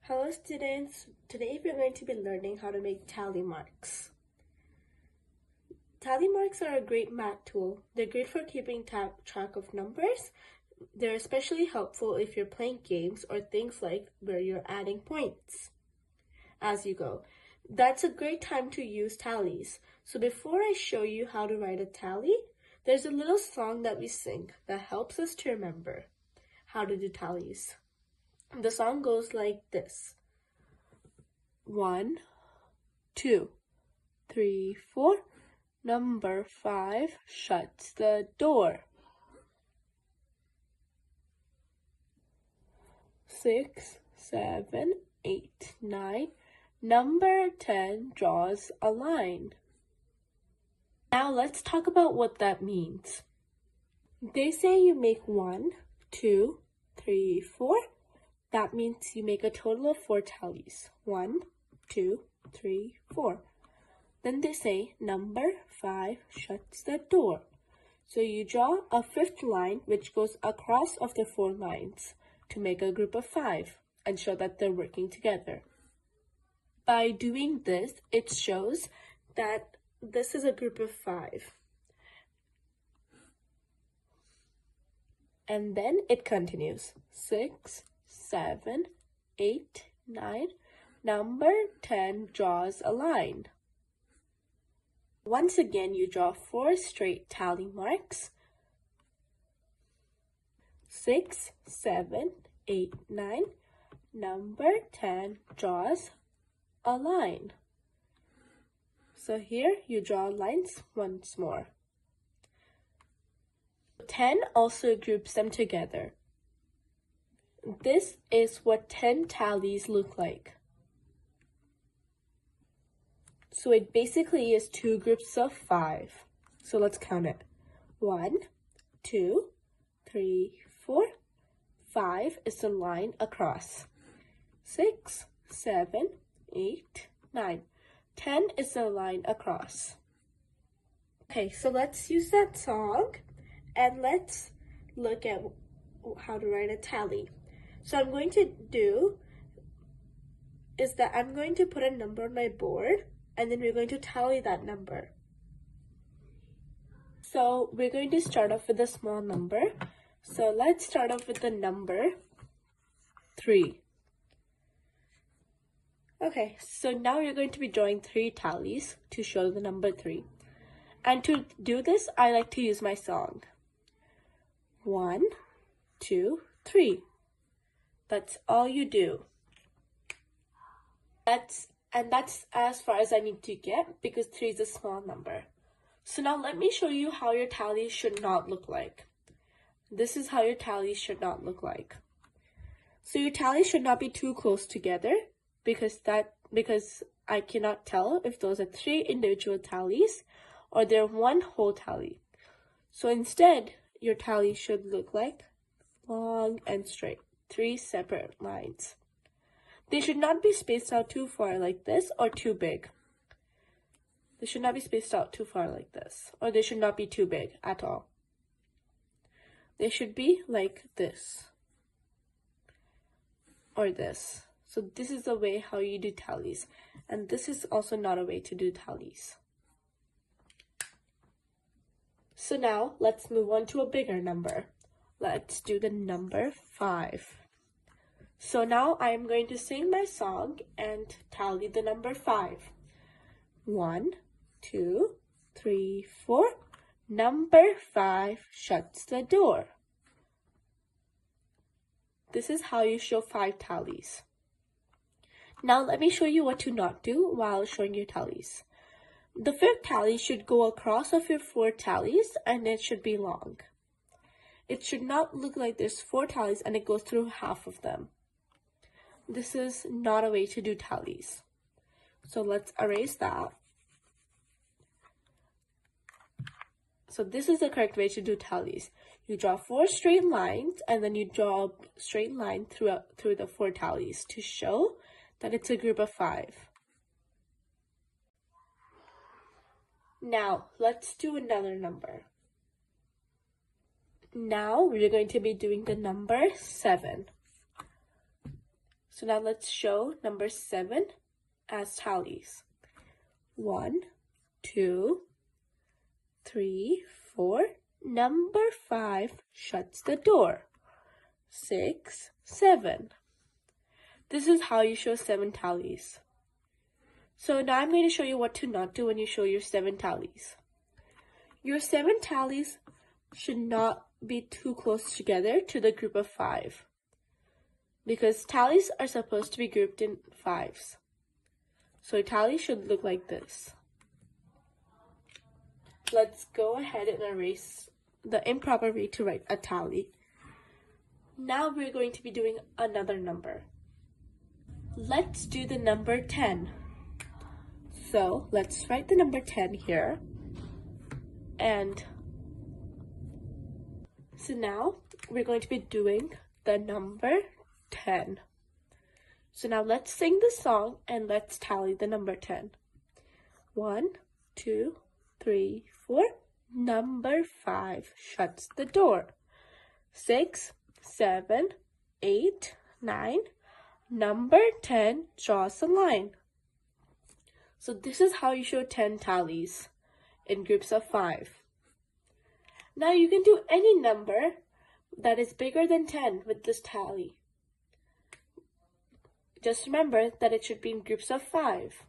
Hello students, today we're going to be learning how to make tally marks. Tally marks are a great math tool. They're great for keeping track of numbers. They're especially helpful if you're playing games or things like where you're adding points as you go. That's a great time to use tallies. So before I show you how to write a tally, there's a little song that we sing that helps us to remember how to do tallies. The song goes like this. 1, 2, 3, 4. Number 5 shuts the door. 6, 7, 8, 9. Number 10 draws a line. Now let's talk about what that means. They say you make 1, 2, 3, 4. That means you make a total of 4 tallies. 1, 2, 3, 4. Then they say number 5 shuts the door. So you draw a 5th line which goes across of the 4 lines to make a group of 5 and show that they're working together. By doing this, it shows that this is a group of 5. And then it continues. 6, 7, 8, 9. Number 10 draws a line. Once again, you draw 4 straight tally marks. 6, 7, 8, 9. Number 10 draws a line. So here you draw lines once more. 10 also groups them together. This is what 10 tallies look like. So it basically is 2 groups of 5. So let's count it. 1, 2, 3, 4. 5 is the line across. 6, 7, 8, 9. 10 is the line across. Okay, so let's use that song and let's look at how to write a tally. So I'm going to do is that I'm going to put a number on my board and then we're going to tally that number. So we're going to start off with a small number. So let's start off with the number 3. Okay, so now you're going to be drawing 3 tallies to show the number 3. And to do this, I like to use my song. 1, 2, 3. That's all you do. That's as far as I need to get because 3 is a small number. So now let me show you how your tally should not look like. This is how your tally should not look like. So your tally should not be too close together because I cannot tell if those are 3 individual tallies or they're one whole tally. So instead, your tally should look like long and straight, 3 separate lines. They should not be spaced out too far like this or too big. They should not be spaced out too far like this, or they should not be too big at all. They should be like this or this. So this is the way how you do tallies, and this is also not a way to do tallies. So now let's move on to a bigger number. Let's do the number 5. So now I'm going to sing my song and tally the number 5. 1, 2, 3, 4. Number 5 shuts the door. This is how you show 5 tallies. Now let me show you what to not do while showing your tallies. The 5th tally should go across of your 4 tallies and it should be long. It should not look like there's 4 tallies and it goes through half of them. This is not a way to do tallies. So let's erase that. So this is the correct way to do tallies. You draw 4 straight lines and then you draw a straight line through the 4 tallies to show that it's a group of 5. Now let's do another number. Now we're going to be doing the number 7. So now let's show number 7 as tallies. 1, 2, 3, 4. Number 5 shuts the door. 6, 7. This is how you show 7 tallies. So now I'm going to show you what to not do when you show your 7 tallies. Your 7 tallies should not be too close together to the group of 5, because tallies are supposed to be grouped in 5s. So a tally should look like this. Let's go ahead and erase the improper way to write a tally. Now we're going to be doing another number. Let's do the number 10. So let's write the number 10 here. And so now we're going to be doing the number 10. So now let's sing the song and let's tally the number 10. 1, 2, 3, 4. Number 5 shuts the door. 6, 7, 8, 9. Number 10 draws a line. So this is how you show 10 tallies in groups of 5. Now you can do any number that is bigger than 10 with this tally. Just remember that it should be in groups of 5.